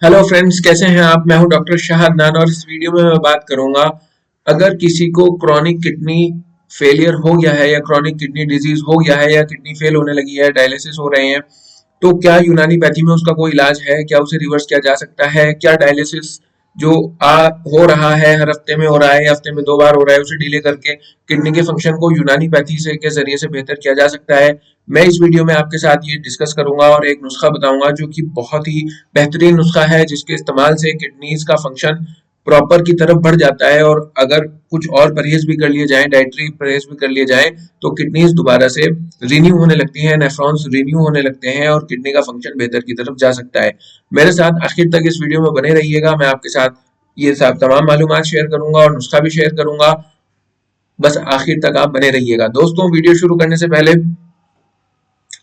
Hello friends, कैसे हैं आप। मैं हूं डॉक्टर शाहद नान और इस वीडियो में मैं बात करूंगा अगर किसी को क्रॉनिक किडनी फेलियर हो गया है या क्रॉनिक किडनी डिजीज हो गया है या किडनी फेल होने लगी है, डायलिसिस हो रहे हैं, तो क्या यूनानी पैथी में उसका कोई इलाज है, क्या उसे रिवर्स किया जा सकता है, क्या डायलिसिस जो हो रहा है, हर हफ्ते में हो रहा है या हफ्ते में 2 बार हो रहा है, उसे डिले करके किडनी के फंक्शन को यूनानी पैथी से के जरिए से बेहतर किया जा सकता है। मैं इस वीडियो में आपके साथ ये डिस्कस करूंगा और एक नुस्खा बताऊंगा जो कि बहुत ही बेहतरीन नुस्खा है, जिसके इस्तेमाल से किडनीज का फंक्शन प्रॉपर की तरफ बढ़ जाता है। और अगर कुछ और परहेज भी कर लिए जाएं, डाइटरी परहेज भी कर लिए जाएं, तो किडनीज दोबारा से रिन्यू होने लगती हैं, नेफ्रॉन्स रिन्यू होने लगते हैं और किडनी का फंक्शन बेहतर की तरफ जा सकता है। मेरे साथ आखिर तक इस वीडियो में बने रहिएगा। मैं आपके साथ ये सब तमाम मालूमात शेयर करूंगा और नुस्खा भी शेयर करूंगा। बस आखिर तक आप बने रहिएगा। दोस्तों, वीडियो शुरू करने से पहले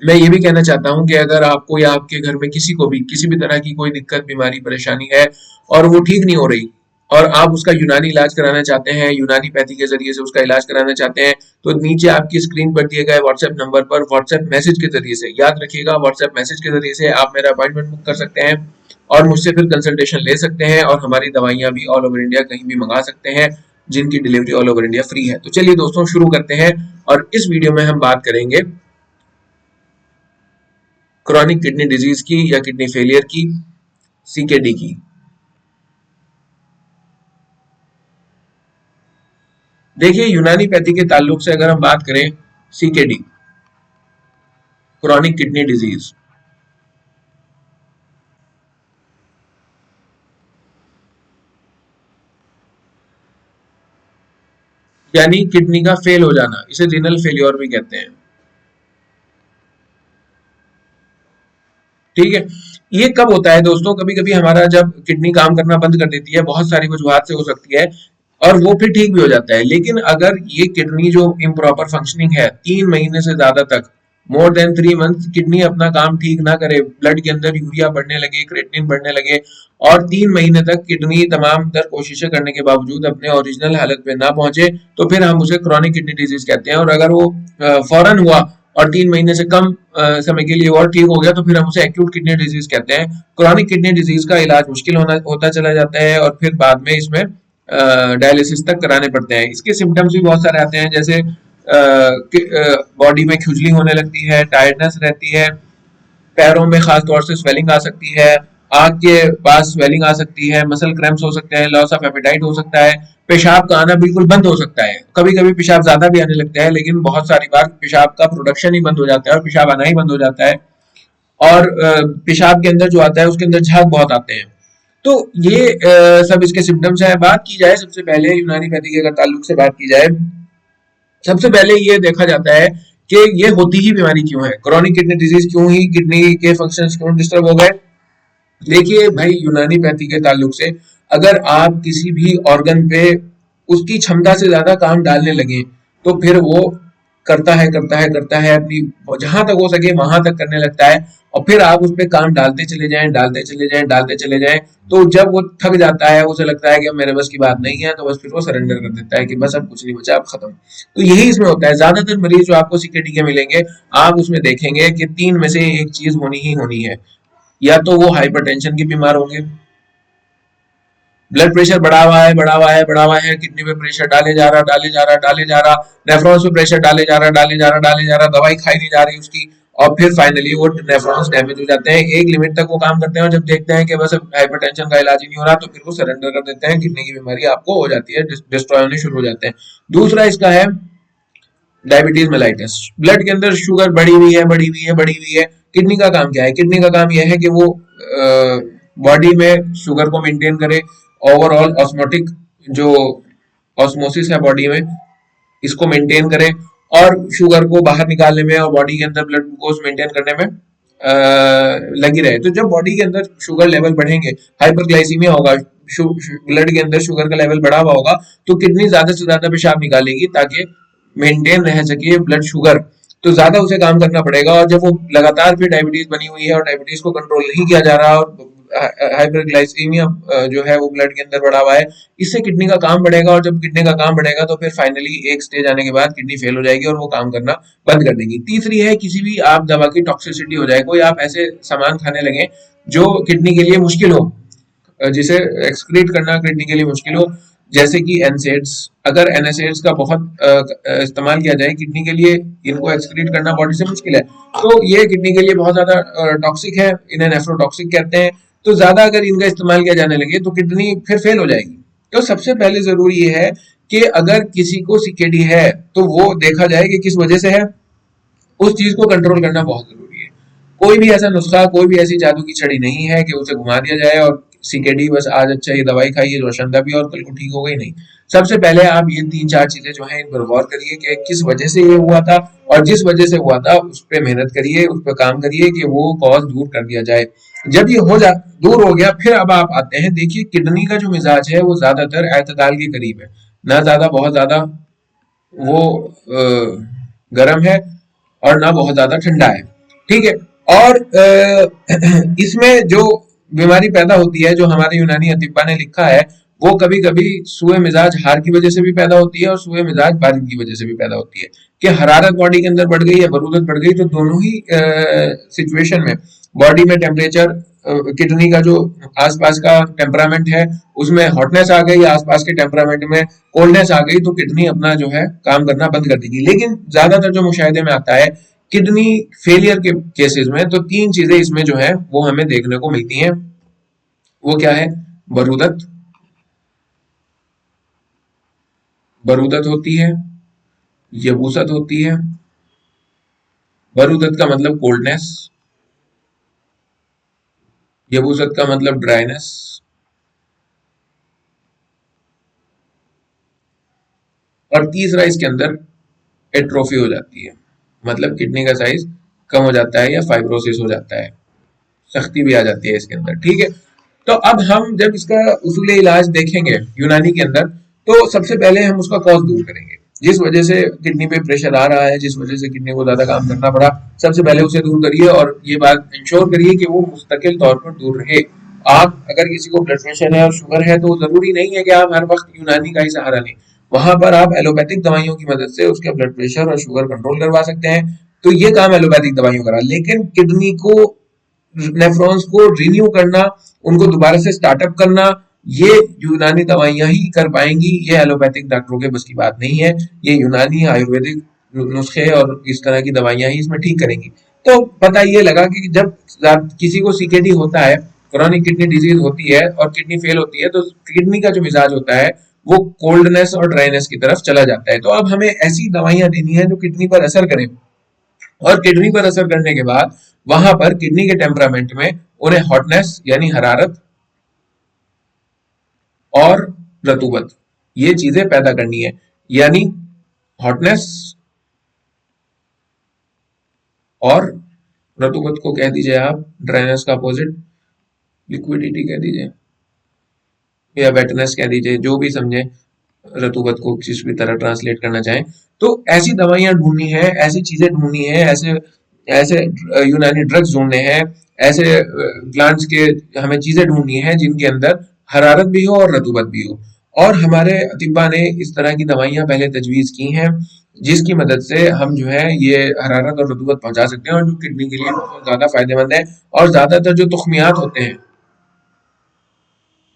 मैं ये भी कहना चाहता हूं कि अगर आपको या आपके घर में किसी को भी किसी भी तरह की कोई दिक्कत, बीमारी, परेशानी है और वो ठीक नहीं हो रही और आप उसका यूनानी इलाज कराना चाहते हैं, यूनानी पैथी के जरिए से उसका इलाज कराना चाहते हैं, तो नीचे आपकी स्क्रीन पर दिए गए व्हाट्सएप नंबर पर व्हाट्सएप मैसेज के जरिए से, याद रखिएगा, व्हाट्सएप मैसेज के जरिए से आप मेरा अपॉइंटमेंट बुक कर सकते हैं और मुझसे फिर कंसल्टेशन ले सकते हैं और हमारी दवाइयां भी ऑल ओवर इंडिया कहीं भी मंगा सकते हैं, जिनकी delivery all over India free है। तो चलिए दोस्तों, शुरू करते हैं और इस वीडियो में हम बात करेंगे क्रॉनिक किडनी डिजीज की या किडनी फेलियर की, सीकेडी की। देखिए, यूनानी पैथी के ताल्लुक से अगर हम बात करें, सीकेडी क्रॉनिक किडनी डिजीज यानी किडनी का फेल हो जाना, इसे रीनल फेलियर भी कहते हैं। ठीक है। ये कब होता है दोस्तों? कभी कभी हमारा जब किडनी काम करना बंद कर देती है, बहुत सारी वजूहत से हो सकती है, और वो फिर ठीक भी हो जाता है। लेकिन अगर ये किडनी जो इम्प्रॉपर फंक्शनिंग है, 3 महीने से ज्यादा तक, मोर देन 3 मंथ, किडनी अपना काम ठीक ना करे, ब्लड के अंदर यूरिया बढ़ने लगे, क्रेटिनिन बढ़ने लगे और 3 महीने तक किडनी तमाम तर कोशिशें करने के बावजूद अपने ओरिजिनल हालत पे ना पहुंचे, तो फिर हम उसे क्रॉनिक किडनी डिजीज कहते हैं। और अगर वो फौरन हुआ और 3 महीने से कम समय के लिए और ठीक हो गया, तो फिर हम उसे एक्यूट किडनी डिजीज कहते हैं। क्रॉनिक किडनी डिजीज का इलाज मुश्किल होता चला जाता है और फिर बाद में इसमें डायलिसिस तक कराने पड़ते हैं। इसके सिम्टम्स भी बहुत सारे आते हैं, जैसे बॉडी में खुजली होने लगती है, टायर्डनेस रहती है, पैरों में खास तौर से स्वेलिंग आ सकती है, आंख के पास स्वेलिंग आ सकती है, मसल क्रैम्प्स हो सकते हैं, लॉस ऑफ एपेटाइट हो सकता है, पेशाब का आना बिल्कुल बंद हो सकता है। कभी कभी पेशाब ज्यादा भी आने लगता है, लेकिन बहुत सारी बार पेशाब का प्रोडक्शन ही बंद हो जाता है और पेशाब आना ही बंद हो जाता है। और पेशाब के अंदर जो आता है उसके अंदर झाग बहुत आते हैं। तो ये सब इसके सिम्टम्स हैं। बात की जाए सबसे पहले यूनानी पैथी के अगर ताल्लुक से बात की जाए, सबसे पहले ये देखा जाता है कि ये होती ही बीमारी क्यों है, क्रॉनिक किडनी डिजीज क्यों ही किडनी के फंक्शंस क्यों डिस्टर्ब हो गए। देखिए भाई, यूनानी पैथी के ताल्लुक से अगर आप किसी भी ऑर्गन पे उसकी क्षमता से ज्यादा काम डालने लगे, तो फिर वो करता है अपनी, जहां तक हो सके वहां तक करने लगता है और फिर आप उस पर काम डालते चले जाएं, तो जब वो थक जाता है, उसे लगता है कि अब मेरे बस की बात नहीं है, तो बस फिर वो सरेंडर कर देता है कि बस अब कुछ नहीं बचा, अब खत्म। तो यही इसमें होता है। ज्यादातर मरीज जो आपको सीकेडी के मिलेंगे, आप उसमें देखेंगे कि 3 में से एक चीज होनी ही होनी है। या तो वो हाइपरटेंशन के बीमार होंगे, ब्लड प्रेशर बढ़ा हुआ है, किडनी पे प्रेशर डाले जा रहा, नेफ्रॉन्स पे प्रेशर डाले जा रहा, दवाई खाई नहीं जा रही उसकी, और फिर फाइनली वो नेफ्रॉन्स डैमेज हो जाते हैं। एक लिमिट तक वो काम करते हैं और जब देखते हैं कि बस अब हाइपरटेंशन का इलाज ही नहीं हो रहा, तो फिर वो सरेंडर कर देते हैं, किडनी की बीमारी आपको हो जाती है, डिस्ट्रॉय होने शुरू हो जाते हैं। दूसरा इसका है डायबिटीज मेलाइटिस। ब्लड के अंदर शुगर बढ़ी हुई है। किडनी का काम क्या है? किडनी का काम यह है कि वो बॉडी में शुगर को मेंटेन करे, ओवरऑल ऑस्मोटिक जो ऑस्मोसिस है बॉडी में, इसको मेंटेन करे और शुगर को बाहर निकालने में और बॉडी के अंदर ब्लड ग्लूकोज मेंटेन करने में लगी रहे। तो जब बॉडी के अंदर शुगर लेवल बढ़ेंगे, हाइपरग्लाइसीमिया होगा, ब्लड के अंदर शुगर का लेवल बढ़ा हुआ होगा, तो किडनी ज्यादा से ज्यादा पेशाब निकालेगी ताकि मेंटेन रह सके ब्लड शुगर। तो ज्यादा उसे काम करना पड़ेगा और जब वो लगातार फिर डायबिटीज बनी हुई है और डायबिटीज को कंट्रोल नहीं किया जा रहा और हाइपरग्लाइसीमिया जो है वो ब्लड के अंदर बढ़ा हुआ है, इससे किडनी का काम बढ़ेगा और जब किडनी का काम बढ़ेगा तो फिर फाइनली एक स्टेज आने के बाद किडनी फेल हो जाएगी और वो काम करना बंद कर देगी। तीसरी है, किसी भी आप दवा की टॉक्सिसिटी हो जाए, कोई आप ऐसे सामान खाने लगे जो किडनी के लिए मुश्किल हो, जिसे एक्सक्रीट करना किडनी के लिए मुश्किल हो, जैसे कि एनसेड्स। अगर एनएसएड्स का बहुत इस्तेमाल किया जाए किडनी के लिए, इनको एक्सक्रीट करना बॉडी से मुश्किल है, तो ये किडनी के लिए बहुत ज्यादा टॉक्सिक है, इन्हें नेफ्रोटॉक्सिक कहते हैं। तो ज्यादा अगर इनका इस्तेमाल किया जाने लगे तो किडनी फिर फेल हो जाएगी। तो सबसे पहले जरूरी ये है कि अगर किसी को सीकेडी है तो वो देखा जाए कि किस वजह से है, उस चीज को कंट्रोल करना बहुत जरूरी है। कोई भी ऐसा नुस्खा, कोई भी ऐसी जादू की छड़ी नहीं है कि उसे घुमा दिया जाए और सीकेडी बस आज अच्छा ये दवाई खाइए रोशनदा भी और कल को ठीक हो गई, नहीं। सबसे पहले आप ये तीन चार चीजें जो है इन पर गौर करिए कि किस वजह से ये हुआ था, और जिस वजह से हुआ था उस पर मेहनत करिए, उस पर काम करिए कि वो कॉज दूर कर दिया जाए। जब ये हो जा दूर हो गया, फिर अब आप आते हैं, देखिए किडनी का जो मिजाज है वो ज्यादातर एतदाल के करीब है, ना ज्यादा बहुत ज्यादा वो गर्म है और ना बहुत ज्यादा ठंडा है, ठीक है। और इसमें जो बीमारी पैदा होती है, जो हमारे यूनानी अतिब्बा ने लिखा है, वो कभी कभी सुए मिजाज हार की वजह से भी पैदा होती है और सुए मिजाज बारिश की वजह से भी पैदा होती है, कि हरारत बॉडी के अंदर बढ़ गई या बरूदत बढ़ गई, तो दोनों ही सिचुएशन में बॉडी में टेम्परेचर, किडनी का जो आसपास का टेम्परामेंट है उसमें हॉटनेस आ गई, आसपास के टेम्परामेंट में कोल्डनेस आ गई, तो किडनी अपना जो है काम करना बंद कर देगी। लेकिन ज्यादातर जो मुशाहिदे में आता है किडनी फेलियर के केसेस में, तो तीन चीजें इसमें जो है वो हमें देखने को मिलती हैं। वो क्या है? बरूदत, बरूदत होती है, यबूसत होती है। बरूदत का मतलब कोल्डनेस, यबूसत का मतलब ड्राइनेस, और तीसरा इसके अंदर एट्रोफी हो जाती है, मतलब किडनी का साइज कम हो जाता है या फाइब्रोसिस हो जाता है, सख्ती भी आ जाती है इसके अंदर, ठीक है। तो अब हम जब इसका उसूल इलाज देखेंगे यूनानी के अंदर, तो सबसे पहले हम उसका कॉज दूर करेंगे, जिस वजह से किडनी पे प्रेशर आ रहा है, जिस वजह से किडनी को ज्यादा काम करना पड़ा, सबसे पहले उसे दूर करिए और ये बात इंश्योर करिए कि वो मुस्तकिल तौर पर दूर रहे। आप अगर किसी को ब्लड प्रेशर है और शुगर है, तो जरूरी नहीं है कि आप हर वक्त यूनानी का ही सहारा लें, वहां पर आप एलोपैथिक दवाइयों की मदद से उसके ब्लड प्रेशर और शुगर कंट्रोल करवा सकते हैं। तो ये काम एलोपैथिक दवाइयों का रहा। लेकिन किडनी को, नेफ्रॉन्स को रिन्यू करना, उनको दोबारा से स्टार्टअप करना, ये यूनानी दवाइयां ही कर पाएंगी, ये एलोपैथिक डॉक्टरों के बस की बात नहीं है। ये यूनानी आयुर्वेदिक नुस्खे और इस तरह की दवाइयां ही इसमें ठीक करेंगी। तो पता ये लगा कि जब किसी को सीकेडी होता है, क्रोनिक किडनी डिजीज होती है और किडनी फेल होती है, तो किडनी का जो मिजाज होता है वो कोल्डनेस और ड्राइनेस की तरफ चला जाता है। तो अब हमें ऐसी दवाइयां देनी है जो किडनी पर असर करें, और किडनी पर असर करने के बाद वहां पर किडनी के टेम्परामेंट में उन्हें हॉटनेस यानी हरारत और रतूबत, ये चीजें पैदा करनी है। यानी हॉटनेस और रतूबत को कह दीजिए आप, ड्राइनेस का अपोजिट लिक्विडिटी कह दीजिए या वेटनेस कह दीजिए, जो भी समझे, रतूबत को किसी भी तरह ट्रांसलेट करना चाहें। तो ऐसी दवाइयां ढूंढनी है, ऐसी चीजें ढूंढनी है, ऐसे ऐसे यूनानी ड्रग्स ढूंढने हैं, ऐसे ग्लैंड्स के हमें चीजें ढूंढनी है जिनके अंदर हरारत भी हो और रतूबत भी हो। और हमारे अतिब्बा ने इस तरह की दवाइयां पहले तजवीज की हैं, जिसकी मदद से हम जो है ये हरारत और रतूबत पहुंचा सकते हैं, और जो किडनी के लिए बहुत ज्यादा फायदेमंद है। और ज्यादातर जो तुखमियात होते हैं,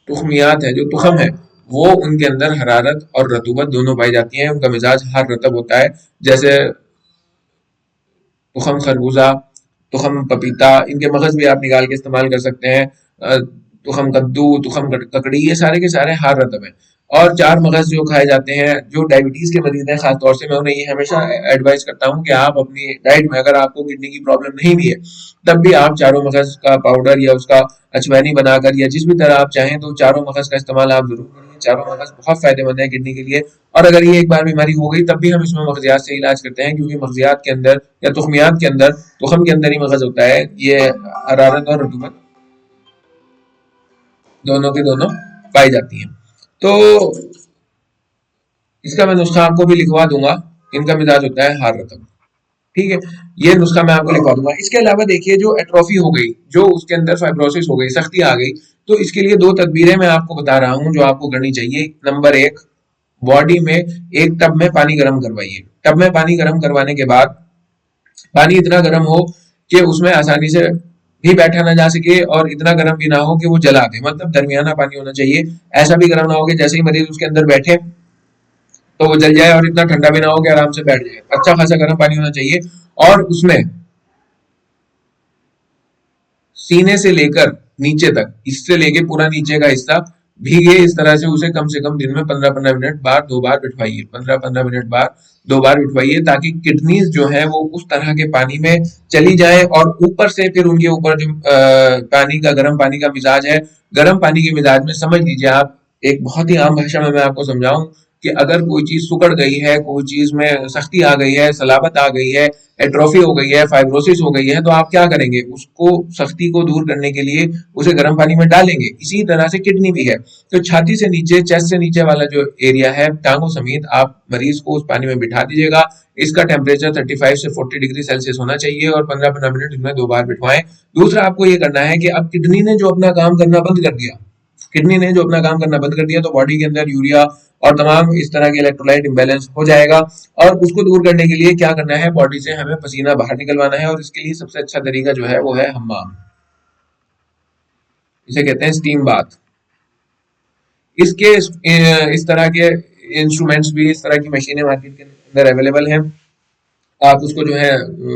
तुखमियात है, जो तुखम है, वो उनके अंदर हरारत और रतूबत दोनों पाई जाती हैं। उनका मिजाज हर रतब होता है, जैसे तुखम खरबूजा, तुखम पपीता, इनके मगज भी आप निकाल के इस्तेमाल कर सकते हैं। तुखम कद्दू, तुखम ककड़ी, ये सारे के सारे हार रतब हैं। और चार मगज जो खाए जाते हैं, जो डायबिटीज के मरीज हैं खासतौर से, मैं उन्हें ये हमेशा एडवाइस करता हूँ कि आप अपनी डाइट में, अगर आपको किडनी की प्रॉब्लम नहीं भी है, तब भी आप चारों मगज का पाउडर या उसका अजवैनी बनाकर या जिस भी तरह आप चाहें, तो चारों मगज का इस्तेमाल आप जरूर करें। चारों मगज बहुत फायदेमंद है किडनी के लिए। और अगर ये एक बार बीमारी हो गई, तब भी हम इसमें मगजियात से इलाज करते हैं, क्योंकि मगजियात के अंदर या तुखमियात के अंदर, तुखम के अंदर ही मगज होता है। ये हरारत और रतूबत दोनों के दोनों पाई जाती हैं। तो इसका मैं नुस्खा आपको भी लिखवा दूंगा। इनका मिजाज होता है हार रतब, ठीक है। ये नुस्खा मैं आपको लिखवा दूंगा। इसके अलावा देखिए, जो एट्रोफी हो गई, जो उसके अंदर फाइब्रोसिस हो गई, सख्ती आ गई, तो इसके लिए दो तदबीरें मैं आपको बता रहा हूं जो आपको करनी चाहिए। नंबर एक, बॉडी में एक टब में पानी गर्म करवाइए। टब में पानी गर्म करवाने के बाद पानी इतना गर्म हो कि उसमें आसानी से भी बैठा ना जा सके और इतना गर्म भी ना हो कि वो जला दे, मतलब दरमियाना पानी होना चाहिए। ऐसा भी गर्म ना हो कि जैसे ही मरीज उसके अंदर बैठे तो वो जल जाए, और इतना ठंडा भी ना हो कि आराम से बैठ जाए। अच्छा खासा गर्म पानी होना चाहिए, और उसमें सीने से लेकर नीचे तक, इससे लेके पूरा नीचे का हिस्सा भीगे, इस तरह से कम दिन में 15-15 मिनट बाद 2 बार बिठवाइए, 15-15 मिनट बाद 2 बार बिठवाइए, ताकि किडनीज जो है वो उस तरह के पानी में चली जाए, और ऊपर से फिर उनके ऊपर जो पानी का, गर्म पानी का मिजाज है, गर्म पानी के मिजाज में समझ लीजिए आप, एक बहुत ही आम भाषा में मैं आपको समझाऊं कि अगर कोई चीज सुकड़ गई है, कोई चीज में सख्ती आ गई है, सलाबत आ गई है, एट्रोफी हो गई है, फाइब्रोसिस हो गई है, तो आप क्या करेंगे? उसको, सख्ती को दूर करने के लिए उसे गर्म पानी में डालेंगे। इसी तरह से किडनी भी है। तो छाती से नीचे, चेस्ट से नीचे वाला जो एरिया है, टांगों समेत आप मरीज को उस पानी में बिठा दीजिएगा। इसका टेम्परेचर 35 से 40 डिग्री सेल्सियस होना चाहिए, और 15-15 मिनट इसमें 2 बार बिठवाएं। दूसरा आपको ये करना है कि अब किडनी ने जो अपना काम करना बंद कर दिया, किडनी ने जो अपना काम करना बंद कर दिया, तो बॉडी के अंदर यूरिया और तमाम इस तरह के इलेक्ट्रोलाइट इम्बैलेंस हो जाएगा। और उसको दूर करने के लिए क्या करना है? बॉडी से हमें पसीना बाहर निकलवाना है, और इसके लिए सबसे अच्छा तरीका जो है वो है हम्माम। इसे कहते हैं स्टीम बाथ। इसके इस तरह के इंस्ट्रूमेंट्स भी, इस तरह की मशीनें मार्केट के अंदर अवेलेबल हैं। आप उसको जो है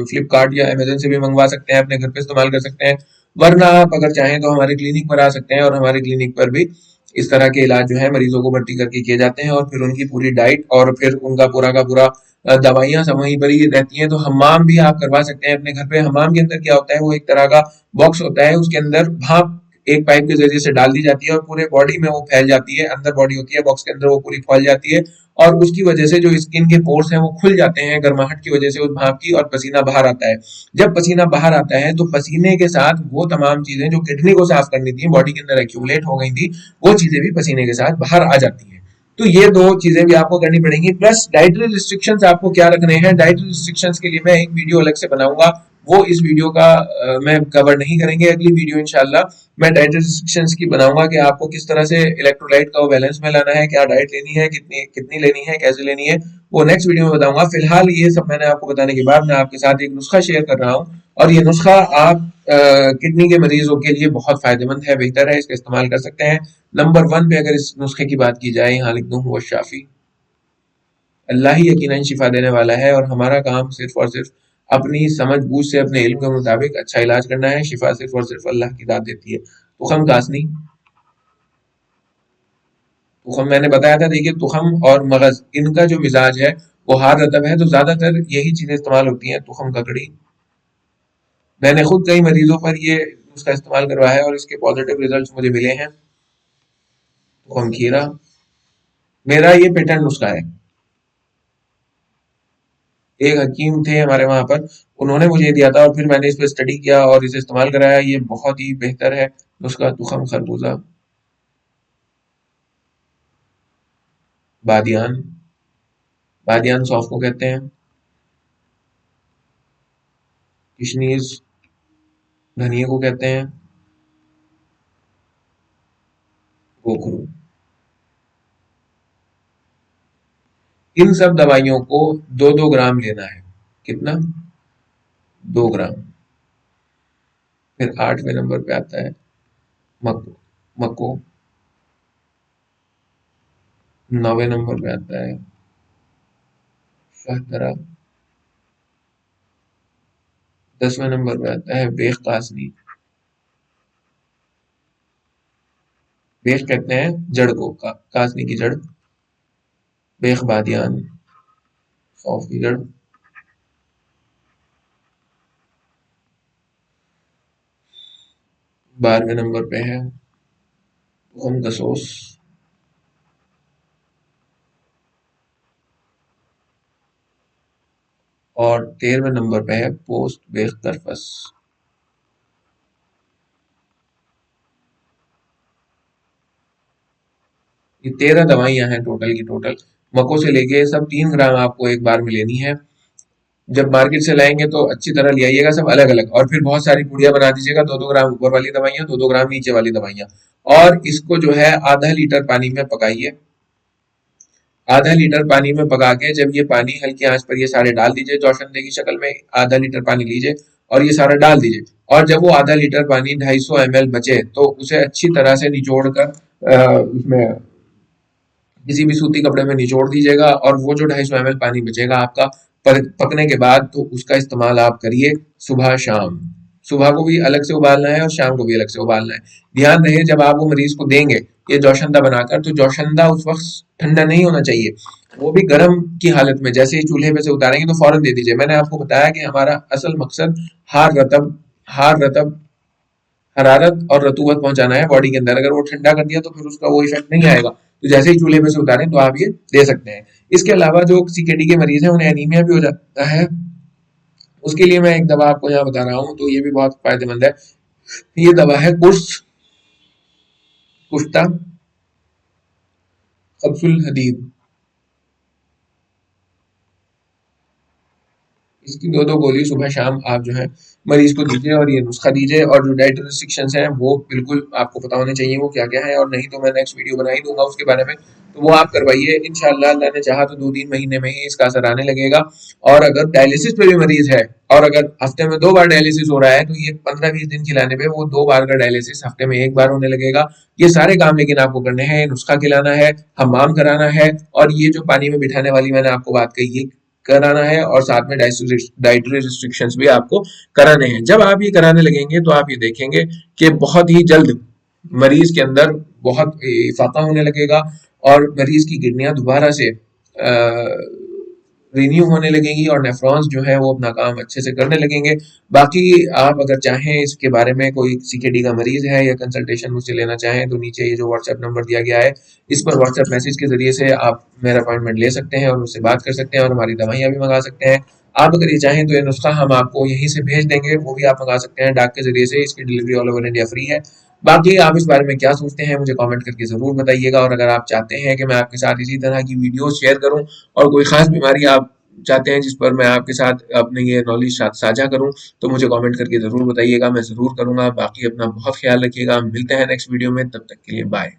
फ्लिपकार्ट या अमेजन से भी मंगवा सकते हैं, अपने घर पे इस्तेमाल कर सकते हैं। वरना आप अगर चाहें तो हमारे क्लिनिक पर आ सकते हैं, और हमारे क्लिनिक पर भी इस तरह के इलाज जो है मरीजों को भर्ती करके किए जाते हैं, और फिर उनकी पूरी डाइट और फिर उनका पूरा का पूरा दवाइयाँ सब वहीं पर ही रहती हैं। तो हमाम भी आप करवा सकते हैं अपने घर पे। हमाम के अंदर क्या होता है, वो एक तरह का बॉक्स होता है, उसके अंदर भाप एक पाइप के जरिए से डाल दी जाती है, और पूरे बॉडी में वो फैल जाती है। अंदर बॉडी होती है, बॉक्स के अंदर वो पूरी फैल जाती है, और उसकी वजह से जो स्किन के पोर्स हैं वो खुल जाते हैं गर्माहट की वजह से उस भाप की, और पसीना बाहर आता है। जब पसीना बाहर आता है तो पसीने के साथ वो तमाम चीजें जो किडनी को साफ करनी थी, बॉडी के अंदर एक्यूमुलेट हो गई थी, वो चीजें भी पसीने के साथ बाहर आ जाती हैं। तो ये दो चीजें भी आपको करनी पड़ेंगी। प्लस डाइटरी रिस्ट्रिक्शंस आपको क्या रखने हैं, डाइटरी रिस्ट्रिक्शंस के लिए मैं एक वीडियो अलग से बनाऊंगा, वो इस वीडियो का मैं कवर नहीं करेंगे। अगली वीडियो इंशाल्लाह मैं डाइटरी रिस्ट्रिक्शंस की बनाऊंगा कि आपको किस तरह से इलेक्ट्रोलाइट का वो बैलेंस में लाना है, क्या डाइट लेनी है, कितनी कितनी लेनी है, कैसे लेनी है, वो नेक्स्ट वीडियो में बताऊंगा। फिलहाल ये सब मैंने आपको बताने के बाद मैं आपके साथ एक नुस्खा शेयर कर रहा हूँ, और ये नुस्खा आप किडनी के मरीजों के लिए बहुत फायदेमंद है, बेहतर है, इसका इस्तेमाल कर सकते हैं। नंबर 1 पे अगर इस नुस्खे की बात की जाए, यहाँ लिख दूं, हुआ शाफी। अल्लाह ही यकीनन शिफा देने वाला है, और हमारा काम सिर्फ और सिर्फ अपनी समझ बूझ से, अपने इल्म के मुताबिक अच्छा इलाज करना है। शिफा सिर्फ और सिर्फ अल्लाह की दात देती है। तुखम कासनी, तुखम मैंने बताया था, देखिए तुखम और मगज, इनका जो मिजाज है वो हार रतब है, तो ज्यादातर यही चीजें इस्तेमाल होती हैं। तुखम ककड़ी, मैंने खुद कई मरीजों पर ये उसका इस्तेमाल करवाया है, और इसके पॉजिटिव रिजल्ट मुझे मिले हैं। तुखम खीरा, मेरा ये पेटेंट नुस्खा है। एक हकीम थे हमारे वहां पर, उन्होंने मुझे दिया था, और फिर मैंने इस पे स्टडी किया और इसे इस्तेमाल कराया। ये बहुत ही बेहतर है नुस्खा। तुखम खरबूजा, बादियान, बादियान सौंफ को कहते हैं। किशनीज, धनिए को कहते हैं। गोखरू, इन सब दवाइयों को 2-2 ग्राम लेना है। कितना? 2 ग्राम। फिर 8वें नंबर पे आता है मको, मको। 9वें नंबर पे आता है शहतरा। 10वें नंबर पे आता है बेख कासनी। बेख कहते हैं जड़ को, कासनी की जड़। बेख बादियान, सौंफ की जड़। 12वें नंबर पे है तुखम गसोस। और 13वें नंबर पे है पोस्ट बेख तरफस। ये 13 दवाइयां हैं टोटल की टोटल। मको से लेके सब 3 ग्राम आपको एक बार में लेनी है। जब मार्केट से लाएंगे तो अच्छी तरह ले आइएगा सब अलग अलग, और फिर बहुत सारी पुड़िया बना दीजिएगा। 2-2 ग्राम ऊपर वाली दवाइयाँ, 2-2 ग्राम नीचे वाली दवाइयाँ, और इसको जो है आधा लीटर पानी में पकाइए। आधा लीटर पानी में पका के जब ये पानी हल्की आंच पर ये सारे डाल दीजिए, जोशंदे की शक्ल में आधा लीटर पानी लीजिए, और ये सारा डाल दीजिए। और जब वो आधा लीटर पानी 250 ml बचे तो उसे अच्छी तरह से निचोड़ कर उसमें किसी भी सूती कपड़े में निचोड़ दीजिएगा, और वो जो 250 ml पानी बचेगा आपका पकने के बाद, तो उसका इस्तेमाल आप करिए सुबह शाम। सुबह को भी अलग से उबालना है और शाम को भी अलग से उबालना है। ध्यान रहे जब आप वो मरीज को देंगे ये जोशंदा बनाकर, तो जोशंदा उस वक्त ठंडा नहीं होना चाहिए, वो भी गर्म की हालत में, जैसे ही चूल्हे पे से उतारेंगे तो फौरन दे दीजिए। मैंने आपको बताया कि हमारा असल मकसद हार रतब हरारत और रतूबत पहुंचाना है बॉडी के अंदर। अगर वो ठंडा कर दिया तो फिर उसका वो इफेक्ट नहीं आएगा। तो जैसे ही चूल्हे पे से उतारें तो आप ये दे सकते हैं। इसके अलावा जो सीकेडी के मरीज हैं उन्हें एनीमिया भी हो जाता है, उसके लिए मैं एक दवा आपको यहाँ बता रहा हूँ, तो ये भी बहुत फायदेमंद है। ये दवा है कुश्ता कप्सुल हदीद। इसकी दो दो गोली सुबह शाम आप जो है मरीज को दीजिए, और ये नुस्खा दीजिए। और जो डाइट रिस्ट्रिक्शंस हैं वो बिल्कुल आपको पता होने चाहिए वो क्या क्या है, और नहीं तो मैं नेक्स्ट वीडियो बना ही दूंगा उसके बारे में, तो वो आप करवाइए। इंशाल्लाह अल्लाह ने चाहा तो 2-3 महीने में ही इसका असर आने लगेगा। और अगर डायलिसिस पे भी मरीज है और अगर हफ्ते में 2 बार डायलिसिस हो रहा है, तो ये 15-20 दिन खिलाने पे वो 2 बार का डायलिसिस हफ्ते में 1 बार होने लगेगा। ये सारे काम लेकिन आपको करने हैं, नुस्खा खिलाना है, हमाम कराना है, और ये जो पानी में बिठाने वाली मैंने आपको बात कही ये कराना है, और साथ में डाइटरी रिस्ट्रिक्शंस भी आपको कराने हैं। जब आप ये कराने लगेंगे तो आप ये देखेंगे कि बहुत ही जल्द मरीज के अंदर बहुत इफाका होने लगेगा, और मरीज की किडनियां दोबारा से रिन्यू होने लगेंगी, और नेफ्रॉन्स जो है वो अपना काम अच्छे से करने लगेंगे। बाकी आप अगर चाहें इसके बारे में, कोई सीकेडी का मरीज है या कंसल्टेशन मुझसे लेना चाहें, तो नीचे ये जो व्हाट्सएप नंबर दिया गया है इस पर व्हाट्सएप मैसेज के जरिए से आप मेरा अपॉइंटमेंट ले सकते हैं और मुझसे बात कर सकते हैं, और हमारी दवाइयाँ भी मंगा सकते हैं। आप अगर ये चाहें तो ये नुस्खा हम आपको यहीं से भेज देंगे, वो भी आप मंगा सकते हैं डाक के जरिए से। इसकी delivery all over India free है। बाकी आप इस बारे में क्या सोचते हैं मुझे कमेंट करके जरूर बताइएगा, और अगर आप चाहते हैं कि मैं आपके साथ इसी तरह की वीडियोस शेयर करूं, और कोई खास बीमारी आप चाहते हैं जिस पर मैं आपके साथ अपने ये नॉलेज साझा करूं, तो मुझे कमेंट करके जरूर बताइएगा, मैं जरूर करूंगा। बाकी अपना बहुत ख्याल रखिएगा, मिलते हैं नेक्स्ट वीडियो में, तब तक के लिए बाय।